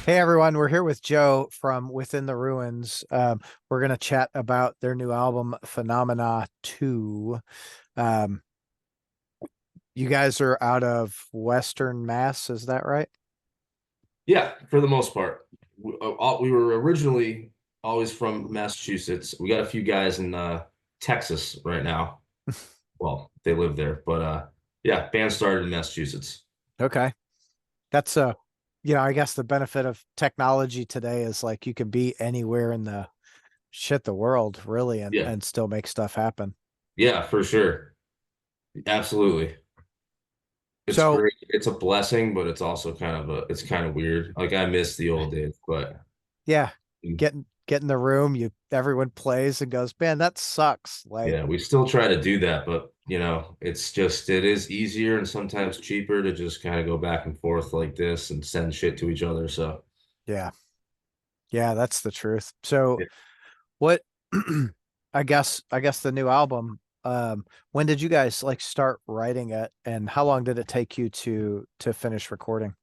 Hey everyone, we're here with Joe from Within the Ruins. We're going to chat about their new album, Phenomena 2. Um, you guys are out of Western Mass, is that right? Yeah, for the most part. We were originally always from Massachusetts. We got a few guys in Texas right now. Well, they live there, but yeah, band started in Massachusetts. Okay. That's I guess the benefit of technology today is like you can be anywhere in the world really Yeah, and still make stuff happen. yeah, for sure. Absolutely. It's So, great. It's a blessing, but it's also it's kind of weird. Like I miss the old days, but yeah, get in the room, everyone plays and goes, "Man, that sucks." Like, yeah, we still try to do that, but it is easier and sometimes cheaper to just kind of go back and forth like this and send shit to each other. So yeah. Yeah, that's the truth. So, yeah. what I guess the new album, when did you guys like start writing it and how long did it take you to finish recording?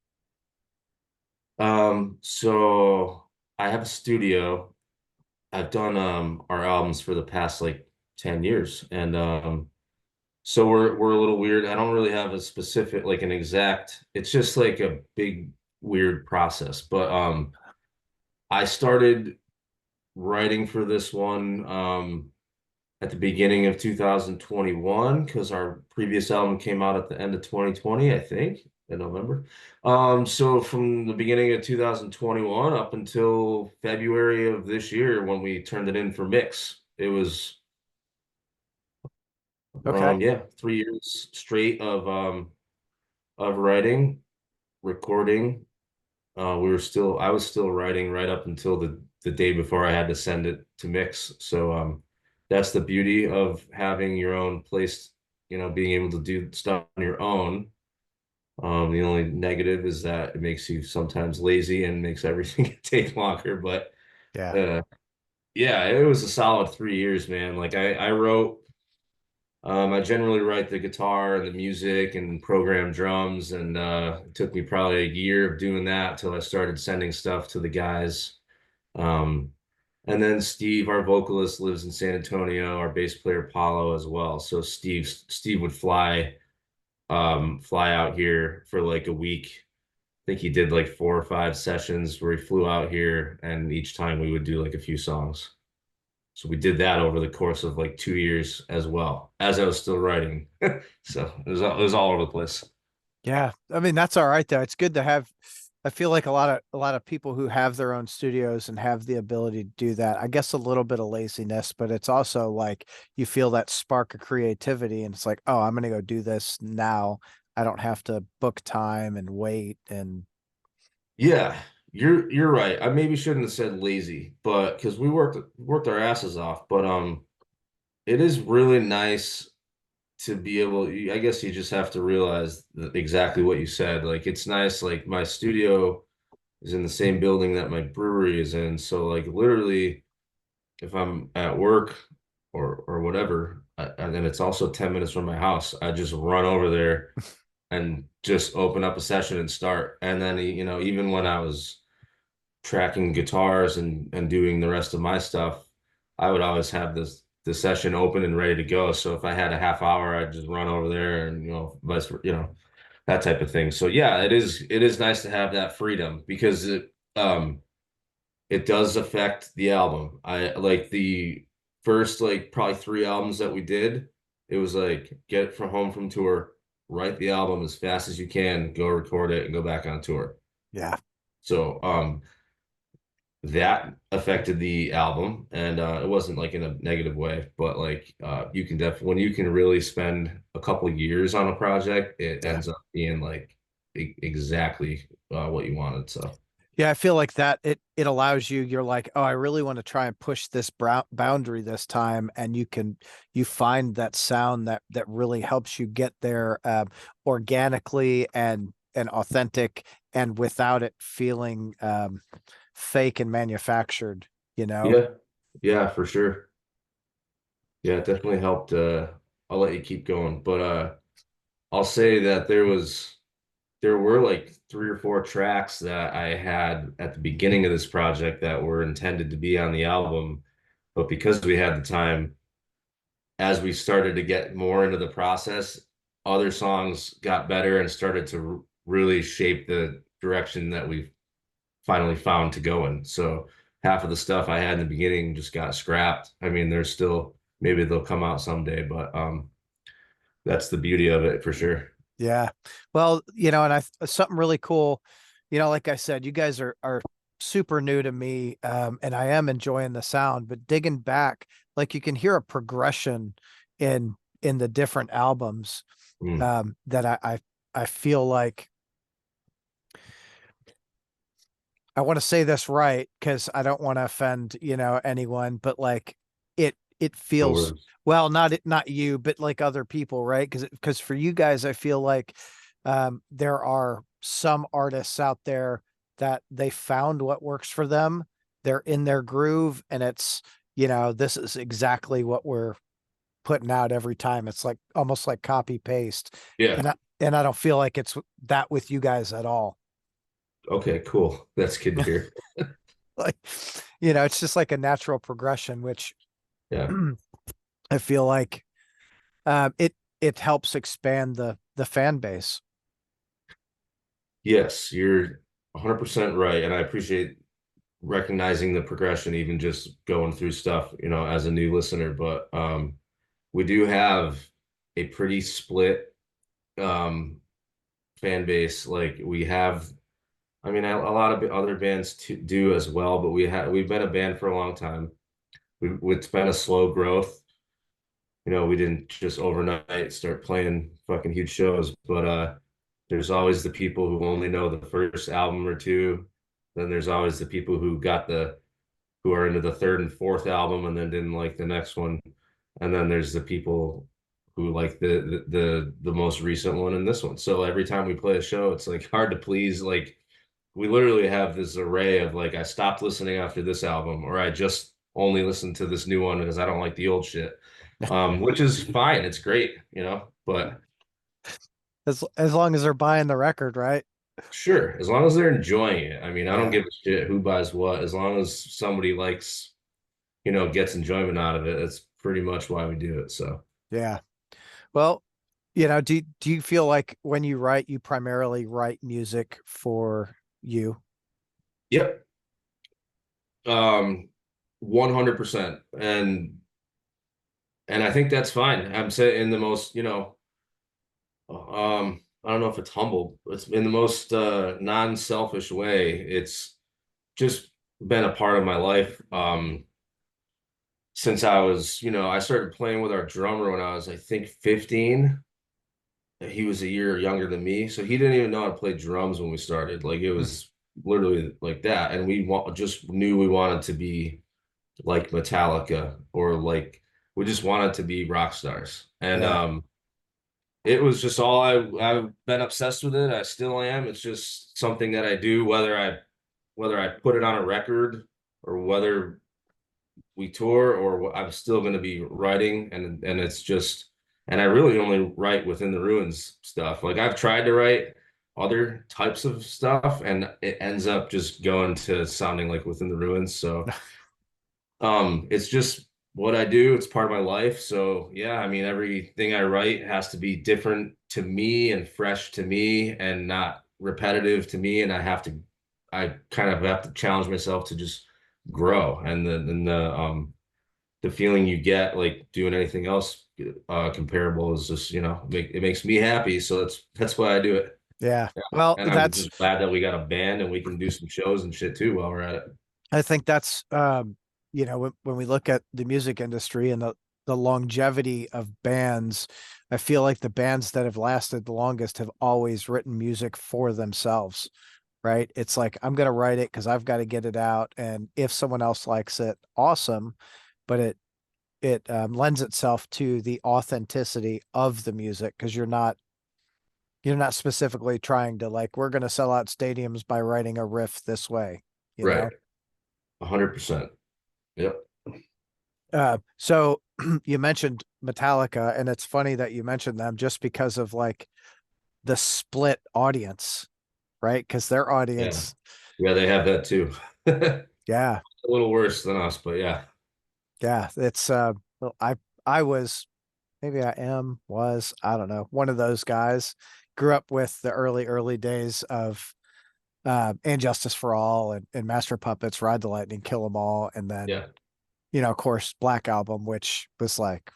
So I have a studio. I've done our albums for the past like 10 years. And so we're a little weird. I don't really have a specific like an exact, it's just like a big weird process. But I started writing for this one at the beginning of 2021 because our previous album came out at the end of 2020, I think, in November. So from the beginning of 2021 up until February of this year when we turned it in for mix, it was Okay. yeah, 3 years straight of writing, recording. I was still writing right up until the day before I had to send it to mix. So that's the beauty of having your own place, being able to do stuff on your own. The only negative is that it makes you sometimes lazy and makes everything take longer. But Yeah. uh, yeah, it was a solid 3 years, man. Like I wrote, I generally write the guitar and the music and program drums, and it took me probably a year of doing that till I started sending stuff to the guys. Um, and then Steve, our vocalist, lives in San Antonio, our bass player Paolo as well. So Steve would fly out here for like a week. I think he did like 4 or 5 sessions where he flew out here, and each time we would do like a few songs. So we did that over the course of like 2 years as well, as I was still writing. So it was all over the place. Yeah. I mean, that's all right though. It's good to have I feel like a lot of people who have their own studios and have the ability to do that. I guess a little bit of laziness, but it's also like you feel that spark of creativity and it's like, "Oh, I'm going to go do this now. I don't have to book time and wait and Yeah, you're right. I maybe shouldn't have said lazy, but because we worked our asses off. But it is really nice to be able. I guess you just have to realize that exactly what you said. Like it's nice. Like my studio is in the same building that my brewery is in, so like literally, if I'm at work or whatever, and then it's also 10 minutes from my house, I just run over there and just open up a session and start. And then even when I was tracking guitars and doing the rest of my stuff, I would always have the session open and ready to go. So if I had a half hour, I'd just run over there and that type of thing. So yeah, it is nice to have that freedom because it does affect the album. I like the first like probably 3 albums that we did. It was like get from home from tour, write the album as fast as you can, go record it, and go back on tour. yeah. So that affected the album, and it wasn't like in a negative way, but like you can definitely when you can really spend a couple years on a project, it Yeah. ends up being like exactly what you wanted. So Yeah, I feel like that it allows you're like, oh, I really want to try and push this boundary this time, and you find that sound that really helps you get there organically and authentic and without it feeling fake and manufactured, you know? yeah, yeah, for sure. Yeah, it definitely helped. I'll let you keep going, but I'll say that there was there were like 3 or 4 tracks that I had at the beginning of this project that were intended to be on the album, but because we had the time, as we started to get more into the process, other songs got better and started to really shape the direction that we finally found to go in. So half of the stuff I had in the beginning just got scrapped. I mean, there's still, maybe they'll come out someday, but that's the beauty of it for sure. Yeah. Well, and something really cool, like I said, you guys are super new to me. And I am enjoying the sound, but digging back, like you can hear a progression in the different albums, Mm. that I feel like I want to say this right because I don't want to offend, anyone, but like it No feels, worries. well, not you, but like other people, right? Because for you guys, I feel like there are some artists out there that they found what works for them. They're in their groove, and it's, this is exactly what we're putting out every time. It's like almost like copy paste. Yeah. And I don't feel like it's that with you guys at all. Okay, cool. That's good to hear. Like, it's just like a natural progression, which Yeah. I feel like it helps expand the fan base. Yes, you're 100% right. And I appreciate recognizing the progression, even just going through stuff, as a new listener. But we do have a pretty split um, fan base. Like we have, I mean, a lot of other bands do as well, but we've been a band for a long time. It's been a slow growth. We didn't just overnight start playing fucking huge shows, but there's always the people who only know the first album or two. Then there's always the people who are into the third and fourth album and then didn't like the next one. And then there's the people who like the most recent one and this one. So every time we play a show, it's like hard to please. Like we literally have this array of like I stopped listening after this album, or I just only listened to this new one because I don't like the old shit. Which is fine. It's great. But As long as they're buying the record, right? sure, as long as they're enjoying it. I mean, I don't Yeah. give a shit who buys what, as long as somebody gets enjoyment out of it. That's pretty much why we do it. So, Yeah. Well, do you feel like when you write, you primarily write music for you? yep. 100%. And I think that's fine. I'm saying in the most, I don't know if it's humble, but it's in the most non-selfish way. It's just been a part of my life. Since I started playing with our drummer when I was, I think, 15. He was a year younger than me, so he didn't even know how to play drums when we started. Like it Hmm. was literally like that, and just knew we wanted to be like Metallica, or like we just wanted to be rock stars. And Yeah. it was just all I've been obsessed with it. I still am. It's just something that I do, whether I put it on a record or whether we tour, or I'm still going to be writing. And it's just, and I really only write within the ruins stuff. Like I've tried to write other types of stuff and it ends up just going to sounding like within the ruins. So it's just what I do. It's part of my life. So yeah, I mean, everything I write has to be different to me and fresh to me and not repetitive to me. And I kind of have to challenge myself to just grow. And the feeling you get like doing anything else comparable is just, it makes me happy. So that's why I do it. Yeah. Yeah. Well, And I'm just glad that we got a band and we can do some shows and shit too while we're at it. I think that's when we look at the music industry and the longevity of bands, I feel like the bands that have lasted the longest have always written music for themselves, right? It's like I'm gonna write it because I've got to get it out, and if someone else likes it, awesome. But it lends itself to the authenticity of the music because you're not specifically trying to like we're gonna sell out stadiums by writing a riff this way, you Right. know. 100%. Yep. So you mentioned Metallica, and it's funny that you mentioned them just because of like the split audience, right? Because their Yeah. audience, Yeah, they have that too. A yeah, little worse than us, but yeah. yeah, it's well, I was, maybe I am, was, I don't know, one of those guys. Grew up with the early days of and Justice for All and Master Puppets, Ride the Lightning, Kill 'Em All, and then, Yeah. of course, Black Album, which was like,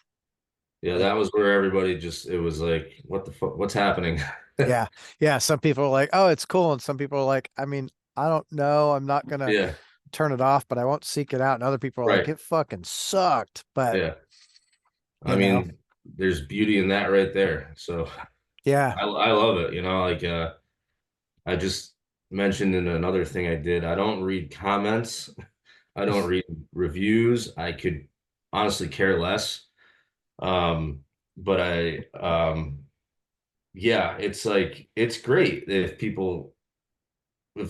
Yeah, it, that was where everybody just it was like, what the fuck, what's happening? yeah, yeah. Some people are like, oh, it's cool, and some people are like, I mean, I don't know, I'm not gonna Yeah, turn it off, but I won't seek it out. And other people are like, right. it fucking sucked, but Yeah. I you know, mean, there's beauty in that right there. So yeah, I love it, like I just mentioned in another thing I did, I don't read comments. I don't read reviews. I could honestly care less. Um, but yeah, it's like it's great if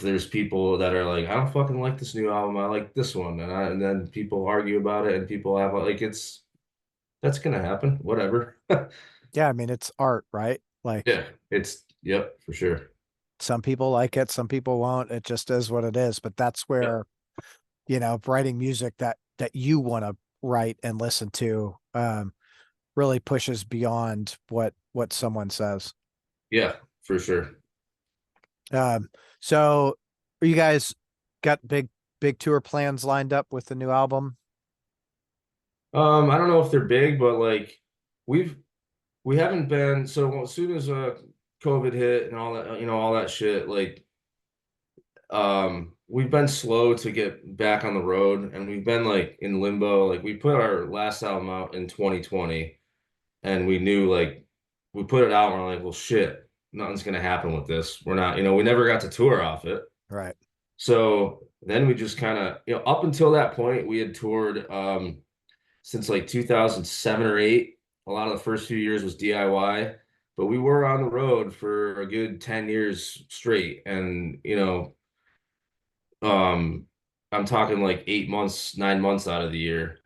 there's people that are like, I don't fucking like this new album, I like this one, and then people argue about it, and people have like that's gonna happen, whatever. yeah. I mean, it's art, right? Like Yeah, it's yep for sure. some people like it, some people won't. It just is what it is. But that's Yep. where, writing music that you want to write and listen to really pushes beyond what someone says. Yeah, for sure. Um, so you guys got big tour plans lined up with the new album? I don't know if they're big, but like we've we haven't been so as soon as COVID hit and all that, all that shit, like we've been slow to get back on the road, and we've been like in limbo. Like we put our last album out in 2020, and we knew like we put it out and we're like, well shit, nothing's gonna happen with this. We're not, we never got to tour off it. Right. So then we just kind of, up until that point, we had toured since like 2007 or 8. A lot of the first few years was DIY, but we were on the road for a good 10 years straight. And, um, I'm talking like 8 months, 9 months out of the year.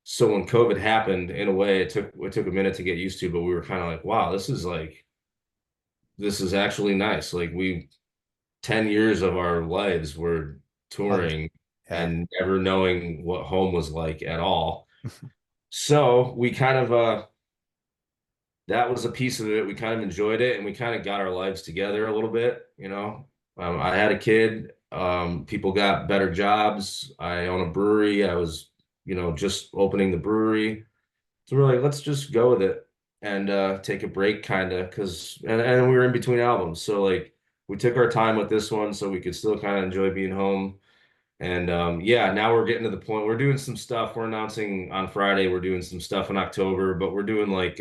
So when COVID happened, in a way, it took a minute to get used to, but we were kind of like, wow, this is actually nice. Like 10 years of our lives were On touring yeah. and never knowing what home was like at all. So we kind of that was a piece of it. We kind of enjoyed it, and we kind of got our lives together a little bit. I had a kid. People got better jobs. I own a brewery. I was, just opening the brewery. So we're like, let's just go with it and take a break, kind of, and we were in between albums. So like we took our time with this one so we could still kind of enjoy being home. And yeah, now we're getting to the point. We're doing some stuff. We're announcing on Friday. We're doing some stuff in October, but we're doing it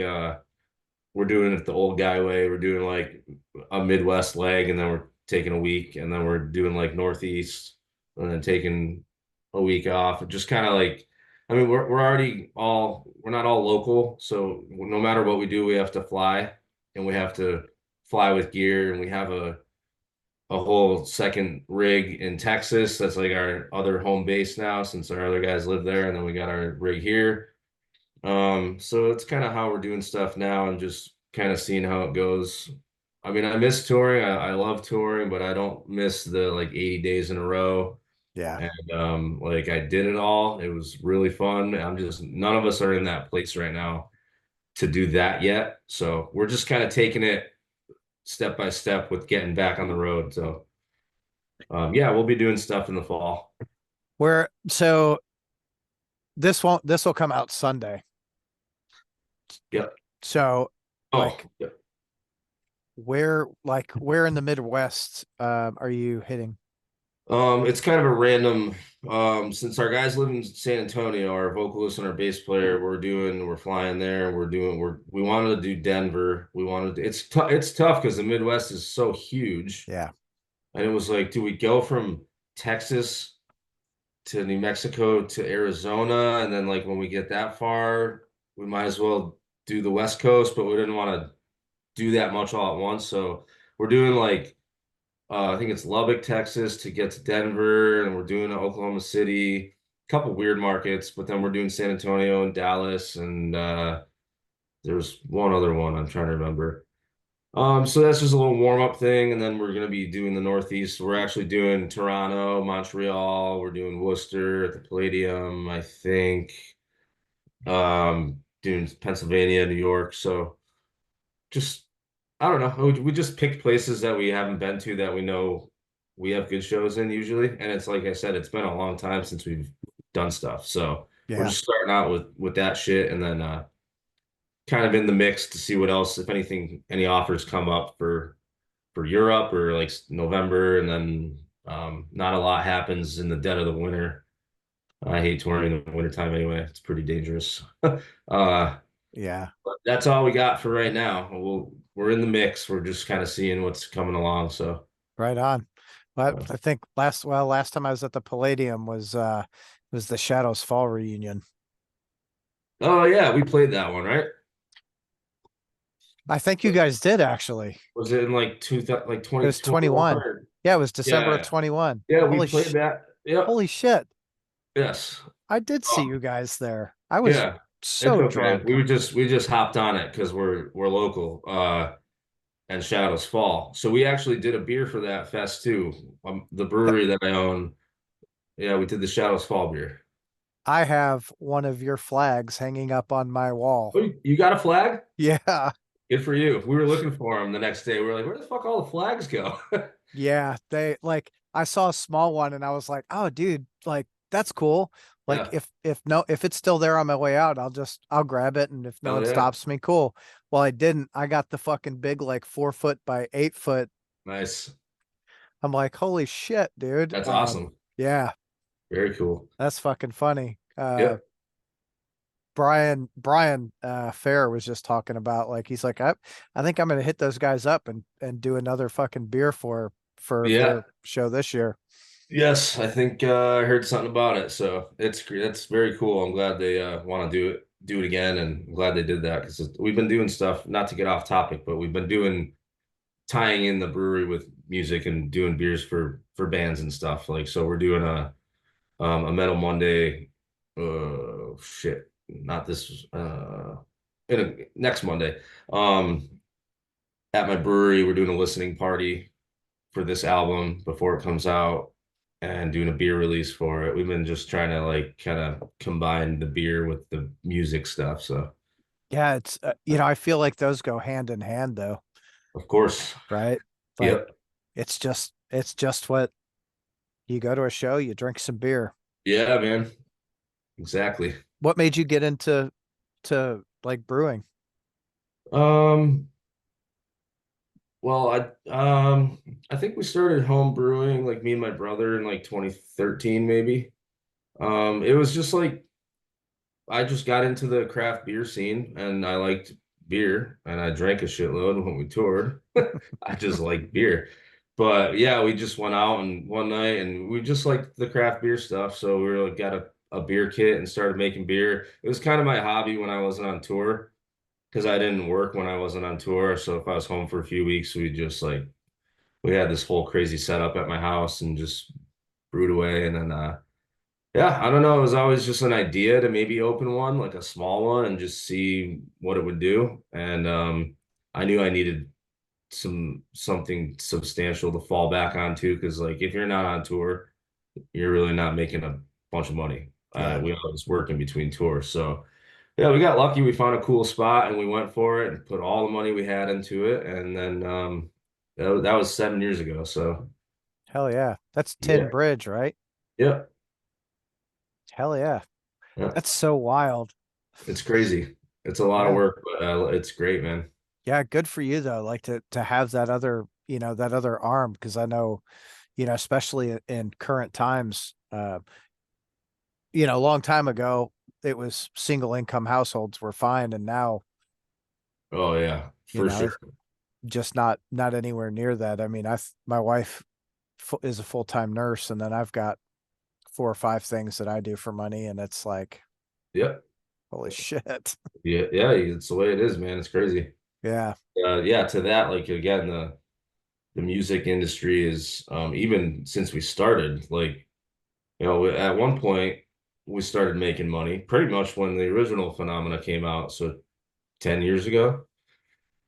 the old guy way. We're doing like a Midwest leg, and then we're taking a week, and then we're doing like Northeast, and then taking a week off. Just kind of like, I mean, we're not all local, so no matter what we do, we have to fly, and we have to fly with gear, and we have a whole second rig in Texas. That's like our other home base now, since our other guys live there, and then we got our rig here. So it's kind of how we're doing stuff now, and just kind of seeing how it goes. I mean, I miss touring. I love touring, but I don't miss the like 80 days in a row. Yeah. And like I did it all. It was really fun. None of us are in that place right now to do that yet. So we're just kind of taking it step by step with getting back on the road. So yeah, we'll be doing stuff in the fall. Where so this will come out Sunday. Yep. So Oh, like yep. where in the Midwest are you hitting? It's kind of a random, since our guys live in San Antonio, our vocalist and our bass player, we're flying there. We wanted to do Denver. It's tough because the Midwest is so huge. Yeah. And it was like, do we go from Texas to New Mexico to Arizona? And then like when we get that far, we might as well do the West Coast, but we didn't want to do that much all at once. So we're doing like I think it's Lubbock, Texas to get to Denver, and we're doing Oklahoma City, a couple weird markets, but then we're doing San Antonio and Dallas, and there's one other one I'm trying to remember. So that's just a little warm up thing, and then we're gonna be doing the Northeast. We're actually doing Toronto, Montreal. We're doing Worcester at the Palladium, I think. Doing Pennsylvania, New York. So just I don't know. We just picked places that we haven't been to that we know we have good shows in usually. And it's like I said, it's been a long time since we've done stuff. So we're Yeah. just starting out with that shit, and then kind of in the mix to see what else, if anything, any offers come up for Europe or like November, and then not a lot happens in the dead of the winter. I hate touring in the wintertime anyway. It's pretty dangerous. Yeah. But that's all we got for right now. We're in the mix. We're just kind of seeing what's coming along. So, Right on. But uh, I think last time I was at the Palladium was the Shadows Fall reunion. oh yeah, we played that one, right? I think you guys did actually. Was it in like like It was 2021? 21. Yeah, it was December of Yeah, 21. yeah, we played that. Yep. Holy shit. Yes. I did see Oh, you guys there. I was yeah. It's so okay. drunk. We just hopped on it because we're local. And Shadows Fall. So we actually did a beer for that fest too. The brewery that I own, yeah, we did the Shadows Fall beer. I have one of your flags hanging up on my wall. Oh, you got a flag? Yeah. Good for you. We were looking for them the next day. We were like, where the fuck all the flags go? Yeah, they like I saw a small one and I was like, "Oh, dude, like that's cool." Like Yeah. if it's still there on my way out, I'll grab it and if no Hell one yeah. stops me, cool. Well, I didn't. I got the fucking big like 4 foot by 8 foot. Nice. I'm like, "Holy shit, dude." That's awesome. Yeah, Very cool. that's fucking funny. Yep. Brian Fair was just talking about like he's like I think I'm gonna hit those guys up and do another fucking beer for Yeah. their show this year. Yes, I think I heard something about it. So that's very cool. I'm glad they want to do it again, and I'm glad they did that because we've been doing stuff, not to get off topic, but we've been doing tying in the brewery with music and doing beers for bands and stuff. Like so we're doing a Metal Monday shit, not this next Monday. Um at my brewery, we're doing a listening party for this album before it comes out and doing a beer release for it. We've been just trying to like kind of combine the beer with the music stuff. So, Yeah, it's I feel like those go hand in hand though, of course. right? Like Yep. it's just what you go to a show, you drink some beer. Yeah, man. Exactly. What made you get into to like brewing? Um, well, I think we started home brewing, like me and my brother in like 2013 maybe. It was just like I just got into the craft beer scene and I liked beer and I drank a shitload when we toured. I just like beer. But yeah, we just went out and one night and we just liked the craft beer stuff. So we were like got a beer kit and started making beer. It was kind of my hobby when I wasn't on tour because I didn't work when I wasn't on tour. So if I was home for a few weeks, we just like we had this whole crazy setup at my house and just brewed away. And then yeah, I don't know. It was always just an idea to maybe open one, like a small one, and just see what it would do. And I knew I needed something substantial to fall back onto because, like, if you're not on tour, you're really not making a bunch of money. Yeah. We always work in between tours, so yeah, we got lucky. We found a cool spot and we went for it and put all the money we had into it. And then that was 7 years ago. So Hell yeah. That's Tin yeah, Bridge, right? yeah, Hell yeah. yeah. That's so wild. It's crazy. It's a lot of Yeah. work, but it's great, man. Yeah, good for you though. Like to have that other, that other arm because I know, especially in current times, a long time ago it was single income households were fine and now, Oh yeah, for sure. it's just not anywhere near that. I mean, my wife is a full-time nurse and then I've got 4 or 5 things that I do for money and it's like, Yep. holy shit. Yeah, yeah, it's the way it is, man. It's crazy. Yeah. Yeah, to that, like again, the music industry is even since we started, like, at one point we started making money pretty much when the original Phenomena came out, so 10 years ago.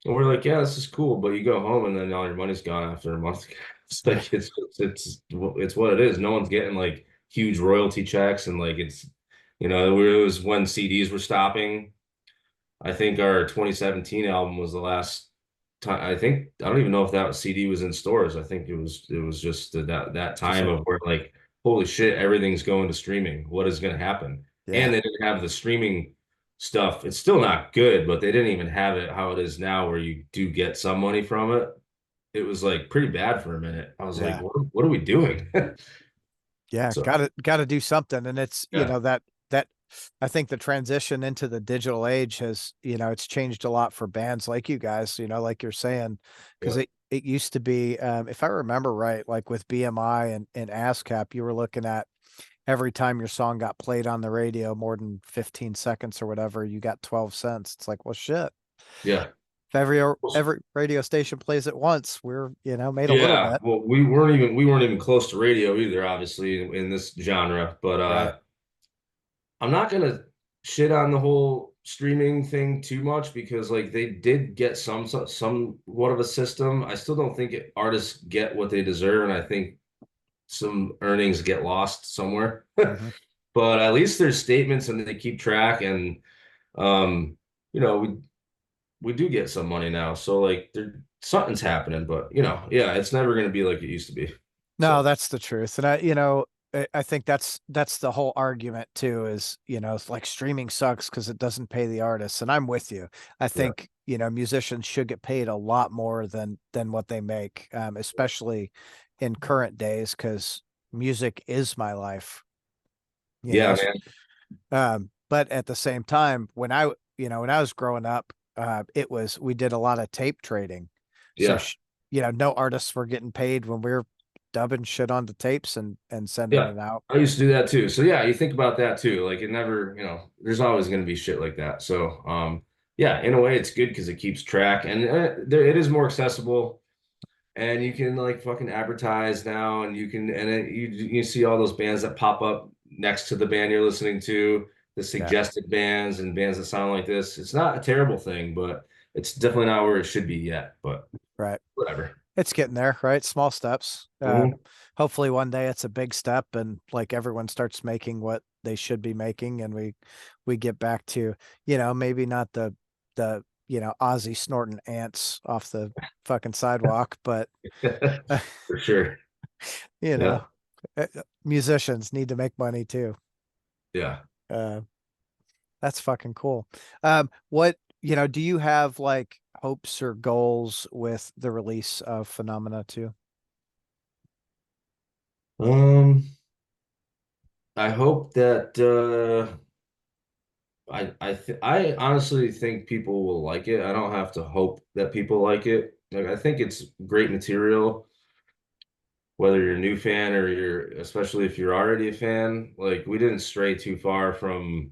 And we're like, yeah, this is cool, but you go home and then all your money's gone after a month. It's Yeah. like it's what it is. No one's getting like huge royalty checks, and like it's it was when CDs were stopping. I think our 2017 album was the last time. I don't even know if that CD was in stores. I think it was just that Just time like, of where like, holy shit, everything's going to streaming. What is going to happen? And yeah, they didn't have the streaming stuff. It's still not good, but they didn't even have it how it is now, where you do get some money from it. It was like pretty bad for a minute. I was like, yeah, what are we doing? yeah. So Gotta do something. And it's, yeah, that I think the transition into the digital age has, it's changed a lot for bands like you guys, like you're saying, because yeah, it used to be, if I remember right, like with BMI and ASCAP, you were looking at every time your song got played on the radio more than 15 seconds or whatever, you got 12 cents. It's like, well, shit. yeah. If every radio station plays it once, we're, made a little Yeah, bit. well, we weren't even close to radio either, obviously, in this genre. But Right. I'm not gonna shit on the whole streaming thing too much, because like they did get somewhat of a system. I still don't think artists get what they deserve, and I think some earnings get lost somewhere. Hmm. But at least there's statements and they keep track, and um, we do get some money now. So like something's happening, but yeah, it's never gonna be like it used to be. No, So that's the truth. And I think that's the whole argument too is, it's like streaming sucks because it doesn't pay the artists. And I'm with you. I yeah. think, musicians should get paid a lot more than what they make, especially in current days, because music is my life, you know. Yeah, man. But at the same time, when I was growing up, we did a lot of tape trading. So, Yeah. no artists were getting paid when we were dubbing shit onto tapes and sending Yeah. it out. I used to do that too. So yeah, you think about that too. Like it never, there's always going to be shit like that. So yeah, in a way it's good because it keeps track, and it is more accessible, and you can like fucking advertise now, and you see all those bands that pop up next to the band you're listening to, the Yeah, suggested bands and bands that sound like this. It's not a terrible thing, but it's definitely not where it should be yet, but right. whatever. It's getting there, right? Small steps. Mhm. Hopefully one day it's a big step and like everyone starts making what they should be making and we get back to, maybe not the Ozzy snorting ants off the fucking sidewalk, but For sure. you Yeah. know, musicians need to make money too. Yeah. Uh, that's fucking cool. Do you have like hopes or goals with the release of Phenomena too? Um, I hope that I honestly think people will like it. I don't have to hope that people like it. Like I think it's great material, whether you're a new fan or especially if you're already a fan. Like we didn't stray too far from,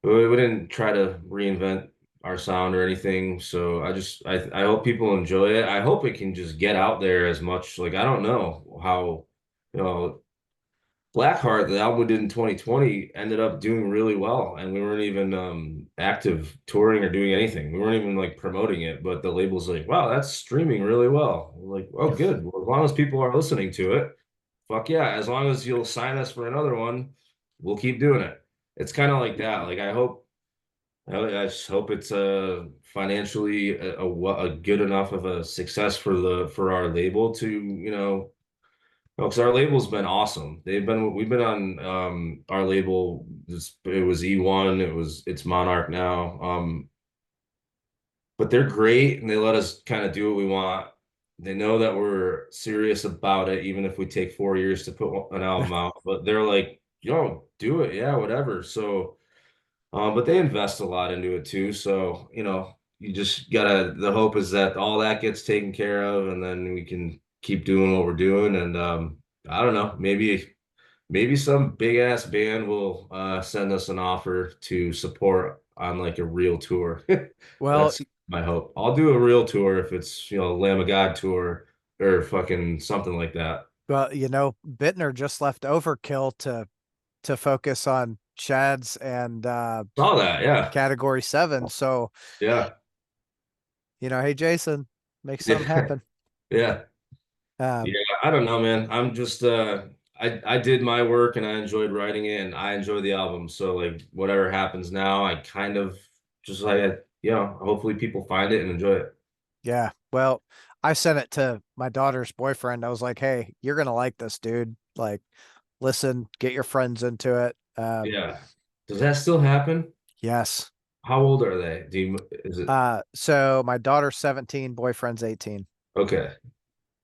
we didn't try to reinvent our sound or anything. So I hope people enjoy it. I hope it can just get out there as much. Like I don't know how, you know, Blackheart, the album we did in 2020, ended up doing really well, and we weren't even active touring or doing anything. We weren't even like promoting it, but the label's like, "Wow, that's streaming really well." We're like, "Oh, good. Well, as long as people are listening to it, fuck yeah. As long as you'll sign us for another one, we'll keep doing it." It's kind of like that. Like I just hope it's financially a good enough of a success for our label to no, because our label's been awesome. We've been on our label. It was E1. It's Monarch now. But they're great and they let us kind of do what we want. They know that we're serious about it, even if we take 4 years to put an album out. But they're like, yo, do it, yeah, whatever. So, but they invest a lot into it too. So, you just gotta. The hope is that all that gets taken care of, and then we can keep doing what we're doing. And I don't know, maybe some big ass band will send us an offer to support on like a real tour. Well, That's my hope. I'll do a real tour if it's, Lamb of God tour or fucking something like that. Bittner just left Overkill to focus on Chads and Saw that, yeah. Category 7. So Yeah. Hey Jason, make something Yeah. happen. Yeah. Um, Yeah. I don't know, man. I'm just I did my work and I enjoyed writing it and I enjoy the album. So like whatever happens now, I kind of just like hopefully people find it and enjoy it. yeah. Well, I sent it to my daughter's boyfriend. I was like, "Hey, you're gonna like this, dude. Like, listen, get your friends into it." Yeah. Does that still happen? Yes. How old are they? Is it So my daughter's 17, boyfriend's 18. okay?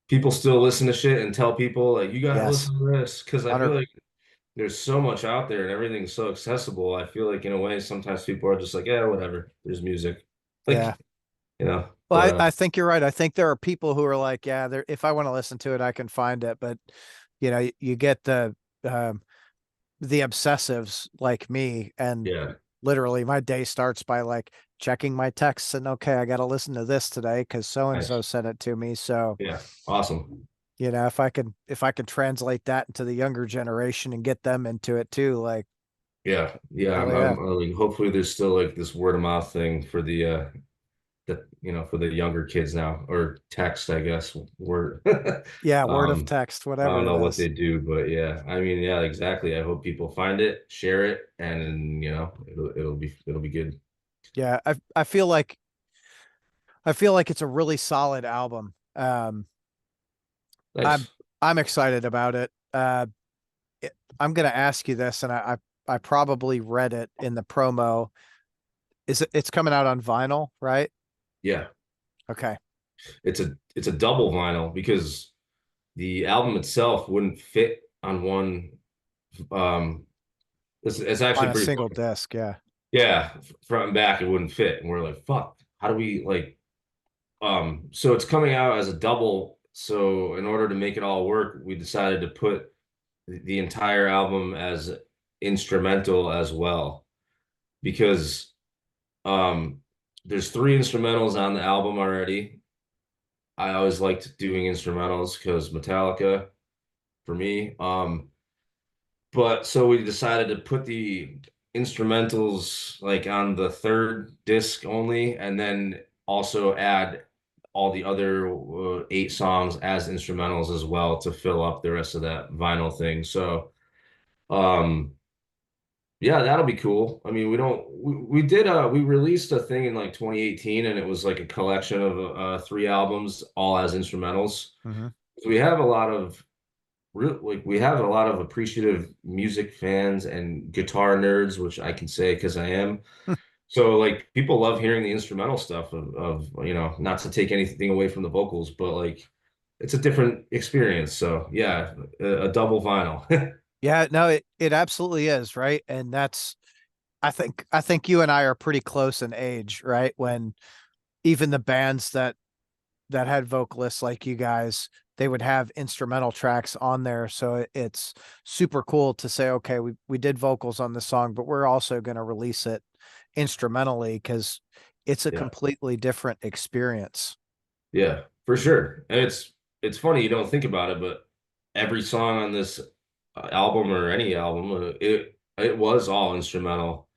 People still listen to shit and tell people like you got to Yes. listen to this because I feel 100. like there's so much out there and everything's so accessible. I feel like in a way sometimes people are just like, yeah, whatever. There's music. Yeah. Like, you know, Well, but I think you're right. I think there are people who are like, yeah, there, if I want to listen to it, I can find it. But you get um, the obsessives like me, and yeah, literally my day starts by like checking my texts and okay, I got to listen to this today because so and so nice. sent it to me. So, Yeah, awesome. if I can translate that into the younger generation and get them into it too, like Yeah, yeah. hell I'm yeah. I mean, hopefully there's still like this word of mouth thing for for the younger kids now or text, I guess, word. Yeah, word of um text, I whatever don't it know what is. they do, but yeah, I mean, yeah, exactly. I hope people find it, share it, and it'll be good. Yeah, I feel like it's a really solid album. I'm Nice. I'm excited about it. I'm gonna ask you this, and I probably read it in the promo. It's coming out on vinyl, right? Yeah. Okay. It's a double vinyl because the album itself wouldn't fit on one. Um, it's On actually a pretty single funny. disc, yeah. Yeah, front and back it wouldn't fit, and we're like, fuck. How do we like? So it's coming out as a double. So in order to make it all work, we decided to put the entire album as instrumental as well because um, there's three instrumentals on the album already. I always liked doing instrumentals because Metallica for me. But so we decided to put the instrumentals like on the third disc only, and then also add all the other eight songs as instrumentals as well to fill up the rest of that vinyl thing. So, um, yeah, that'll be cool. I mean, we released a thing in like 2018, and it was like a collection of three albums, all as instrumentals. Hmm. So we have a lot of like we have a lot of appreciative music fans and guitar nerds, which I can say because I am. So like people love hearing the instrumental stuff of not to take anything away from the vocals, but like it's a different experience. So yeah, a double vinyl. Yeah, no, it absolutely is, right? And that's I think you and I are pretty close in age, right? When even the bands that had vocalists like you guys, they would have instrumental tracks on there. So it's super cool to say, okay, we did vocals on the song, but we're also going to release it instrumentally because it's a Yeah, completely different experience. yeah, for sure. And it's funny you don't think about it, but every song on this album or any album, it was all instrumental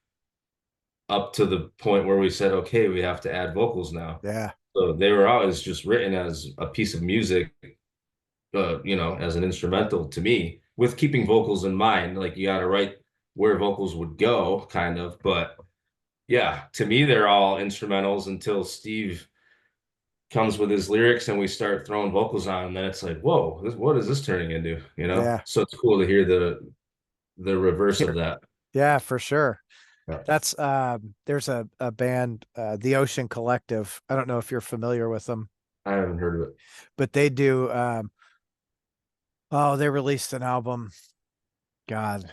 up to the point where we said, okay, we have to add vocals now. Yeah. So they were always just written as a piece of music, as an instrumental to me, with keeping vocals in mind. Like you got to write where vocals would go, kind of. But yeah, to me, they're all instrumentals until Steve comes with his lyrics and we start throwing vocals on, and then it's like, whoa, what is this turning into? Yeah. So it's cool to hear the reverse of Here. that. Yeah, for sure. Yeah, That's there's a band, the Ocean Collective. I don't know if you're familiar with them, I haven't heard of it. but they do they released an album. God,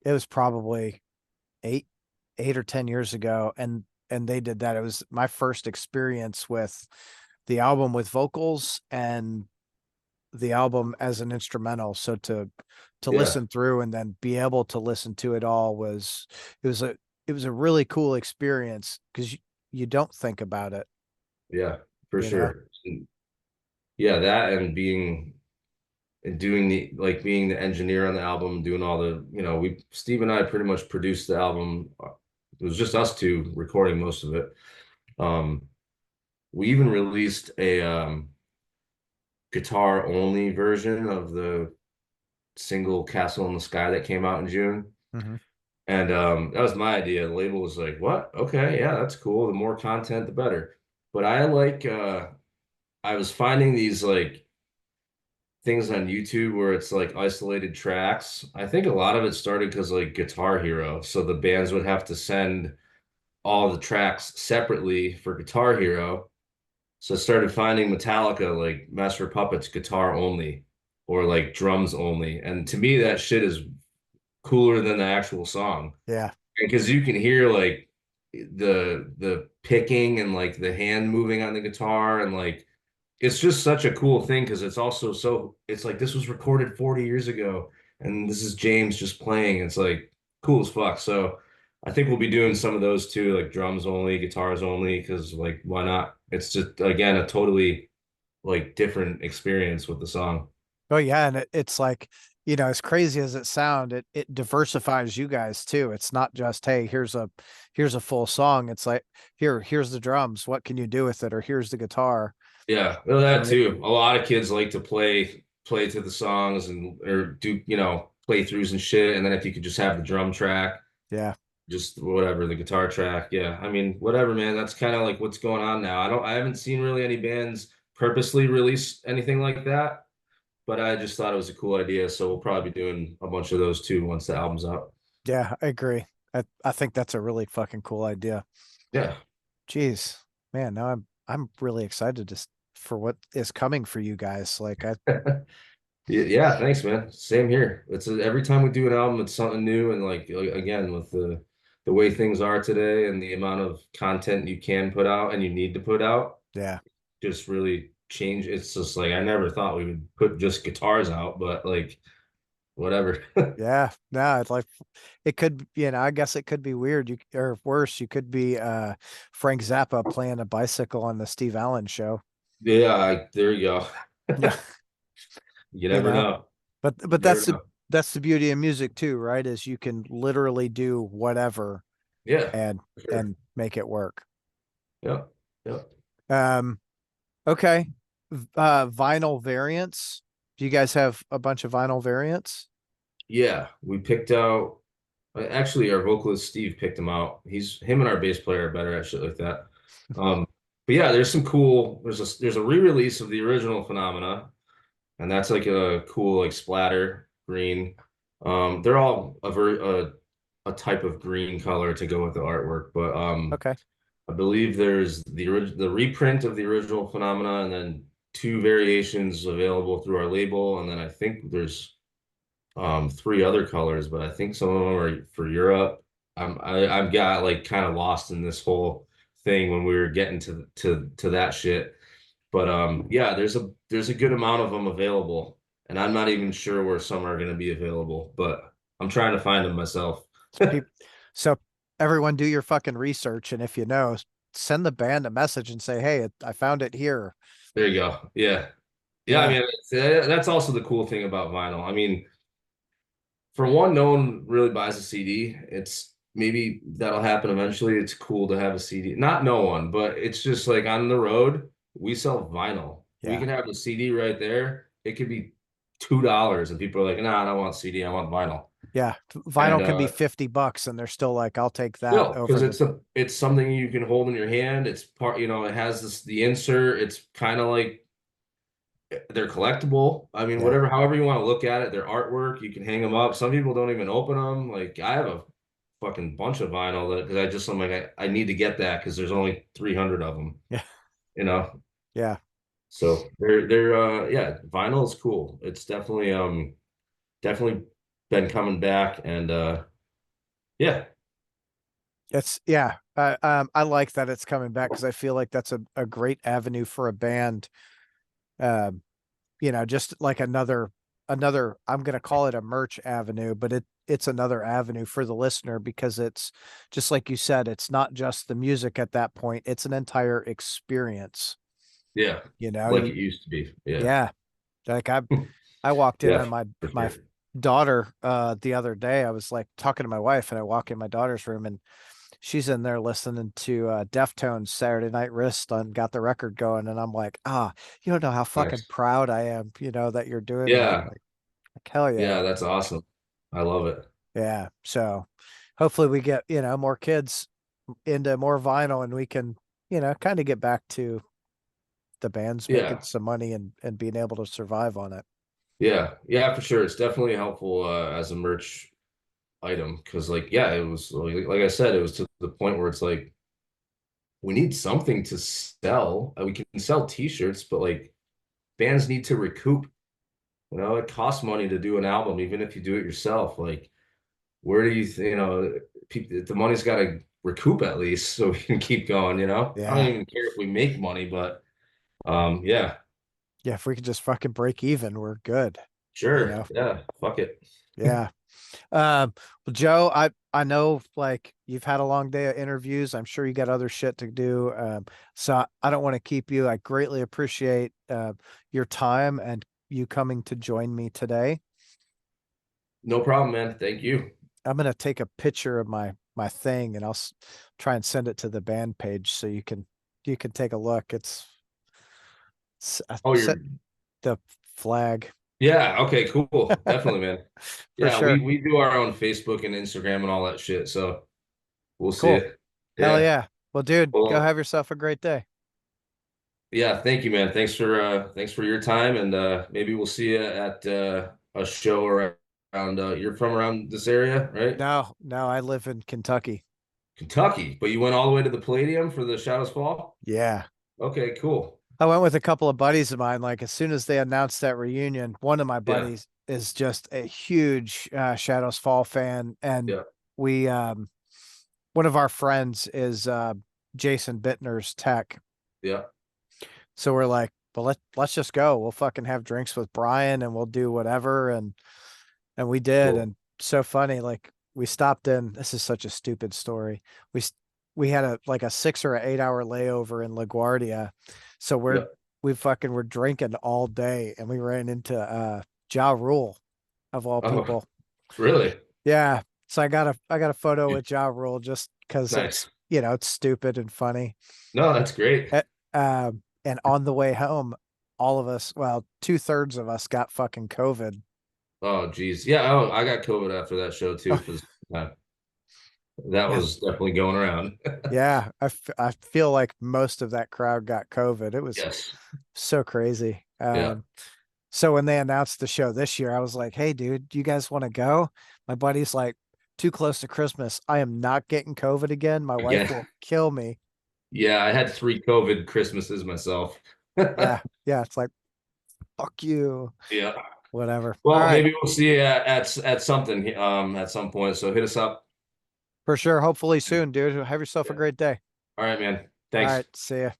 it was probably eight 8 or 10 years ago, and they did that. It was my first experience with the album with vocals and the album as an instrumental. So to Yeah, listen through and then be able to listen to it all was it was a it was a really cool experience because you don't think about it, yeah, for you know. sure. Yeah, that and doing being the engineer on the album, doing all we Steve and I pretty much produced the album. It was just us two recording most of it. Um, we even released a guitar only version of the single Castle in the Sky that came out in June. Hmm. And that was my idea. The label was like, "What? Okay, yeah, that's cool. The more content, the better." But I was finding these like things on YouTube where it's like isolated tracks. I think a lot of it started because like Guitar Hero, so the bands would have to send all the tracks separately for Guitar Hero. So I started finding Metallica like Master of Puppets guitar only or like drums only. And to me, that shit is cooler than the actual song Yeah. because you can hear like the picking and like the hand moving on the guitar and like it's just such a cool thing because it's also so it's like this was recorded 40 years ago and this is James just playing. It's like cool as fuck. So I think we'll be doing some of those too, like drums only, guitars only, because like why not? It's just again a totally like different experience with the song. Oh yeah, and it's like, as crazy as it sound, it diversifies you guys too. It's not just, hey, here's a full song. It's like, here's the drums. What can you do with it? Or here's the guitar. Yeah, well, that And it, too. A lot of kids like to play to the songs and or do playthroughs and shit. And then if you could just have the drum track, yeah, just whatever the guitar track. Yeah, I mean whatever, man. That's kind of like what's going on now. I haven't seen really any bands purposely release anything like that, but I just thought it was a cool idea. So we'll probably be doing a bunch of those too once the album's out. yeah, I agree. I think that's a really fucking cool idea. Yeah. Jeez, man, now I'm really excited for what is coming for you guys. Like Yeah, thanks, man. Same here. Every time we do an album, it's something new, and like again, with the way things are today and the amount of content you can put out and you need to put out, yeah. just really change. It's just like I never thought we would put just guitars out, but like whatever. Yeah, no, it's like it could, I guess it could be weird. Or worse, you could be Frank Zappa playing a bicycle on the Steve Allen show. Yeah, there you go. Yeah, You you never know. know. But You never know. that's the beauty of music too, right? Is you can literally do whatever Yeah, and for sure. and make it work. Yeah, yeah. Um, okay. Vinyl variants. Do you guys have a bunch of vinyl variants? Yeah, we picked out. Actually, our vocalist Steve picked him out. Him and our bass player are better at shit like that. Um, but yeah, there's some cool. There's a re-release of the original Phenomena, and that's like a cool like splatter green. They're all a type of green color to go with the artwork, but Okay. I believe there's the reprint of the original Phenomena, and then two variations available through our label, and then I think there's three other colors, but I think some of them are for Europe. I've got like kind of lost in this whole thing when we were getting to that shit. But yeah, there's a good amount of them available, and I'm not even sure where some are going to be available, but I'm trying to find them myself. Peop- So everyone do your fucking research, and if you know, send the band a message and say, "Hey, I found it here." There you go. Yeah. Yeah, I Yeah, mean, that's also the cool thing about vinyl. I mean, for one, no one really buys a CD. It's maybe that'll happen eventually. It's cool to have a CD. Not no one, but it's just like on the road, we sell vinyl. We yeah, can have a CD right there. It could be $2 and people are like, nah, I don't want CD, I want vinyl. yeah. And Vinyl can be $50, and they're still like, "I'll take that still, over because the." it's something you can hold in your hand. It's part, it has the insert. It's kind of like they're collectible. I mean, Yeah, however you want to look at it, they're artwork. You can hang them up. Some people don't even open them. Like I have a fucking bunch of vinyl that because I'm like I need to get that because there's only 300 of them, yeah, you know. yeah. So they're yeah, vinyl is cool. It's definitely been coming back and yeah, It's yeah. I like that it's coming back because I feel like that's a great avenue for a band. Um, just like another I'm going to call it a merch avenue, but it's another avenue for the listener because it's just like you said, it's not just the music at that point, it's an entire experience. yeah, You know, like you it used to be. Yeah. yeah, like I walked in Yeah, on for my sure. daughter the other day. I was like talking to my wife and I walk in my daughter's room and she's in there listening to Deftones Saturday Night Wrist and got the record going, and I'm like, you don't know how fucking Nice. proud I am, that you're doing that. Yeah. Like hell yeah. Yeah, that's awesome. I love it. Yeah. So hopefully we get, more kids into more vinyl and we can, kind of get back to the bands making Yeah. some money and being able to survive on it. Yeah. Yeah, for sure. It's definitely helpful as a merch item because like yeah, it was like I said, it was to the point where it's like we need something to sell. We can sell t-shirts, but like bands need to recoup. It costs money to do an album, even if you do it yourself. Like, where do the money's got to recoup at least so we can keep going, I don't Yeah. even care if we make money, but yeah, Yeah. If we could just fucking break even, we're good, you sure. know? Yeah, fuck it. Yeah. Well, Joe, I know like you've had a long day of interviews. I'm sure you got other shit to do. So I don't want to keep you. I greatly appreciate your time and you coming to join me today. No problem, man. Thank you. I'm gonna take a picture of my thing and I'll try and send it to the band page so you can take a look. I Oh, set you're the flag yeah, okay, cool. Definitely, man. for Yeah, we sure. we do our own Facebook and Instagram and all that shit, so we'll see Cool. it. Hell Yeah. yeah. Well, dude, go Well, have yourself a great day. yeah, thank you, man. Thanks for your time, and maybe we'll see you at a show around. You're from around this area, right? No, no, I live in Kentucky. Kentucky, but you went all the way to the Palladium for the Shadows Fall. Yeah. Okay, cool. I went with a couple of buddies of mine. Like as soon as they announced that reunion, one of my Yeah, buddies is just a huge Shadows Fall fan, and yeah, we one of our friends is Jason Bittner's tech. yeah. So we're like, well, let's just go. We'll fucking have drinks with Brian and we'll do whatever. And we did. Cool. And so funny, like we stopped in. This is such a stupid story. We we had a 6 or 8 hour layover in LaGuardia. So Yeah. we fucking were drinking all day and we ran into Ja Rule of all Oh, people. really? Yeah. So I got a photo with Ja Rule just because Nice. it's stupid and funny. No, that's great. Uh, and on the way home, all of us, well, 2/3 of us got fucking COVID. Oh, geez. Yeah, I got COVID after that show too. Oh, For that yeah. was definitely going around. Yeah. I feel like most of that crowd got COVID. It was Yes. so crazy. Yeah. So when they announced the show this year, I was like, hey, dude, do you guys want to go? My buddy's like, too close to Christmas. I am not getting COVID again. My wife Again. will kill me. Yeah, I had 3 COVID Christmases myself. Yeah. Yeah. It's like, fuck you. Yeah. Whatever. All Well, right. maybe we'll see you at something at some point. So hit us up. For sure. Hopefully soon, dude. Have yourself a Yeah. great day. All right, man. All Thanks. right. See ya.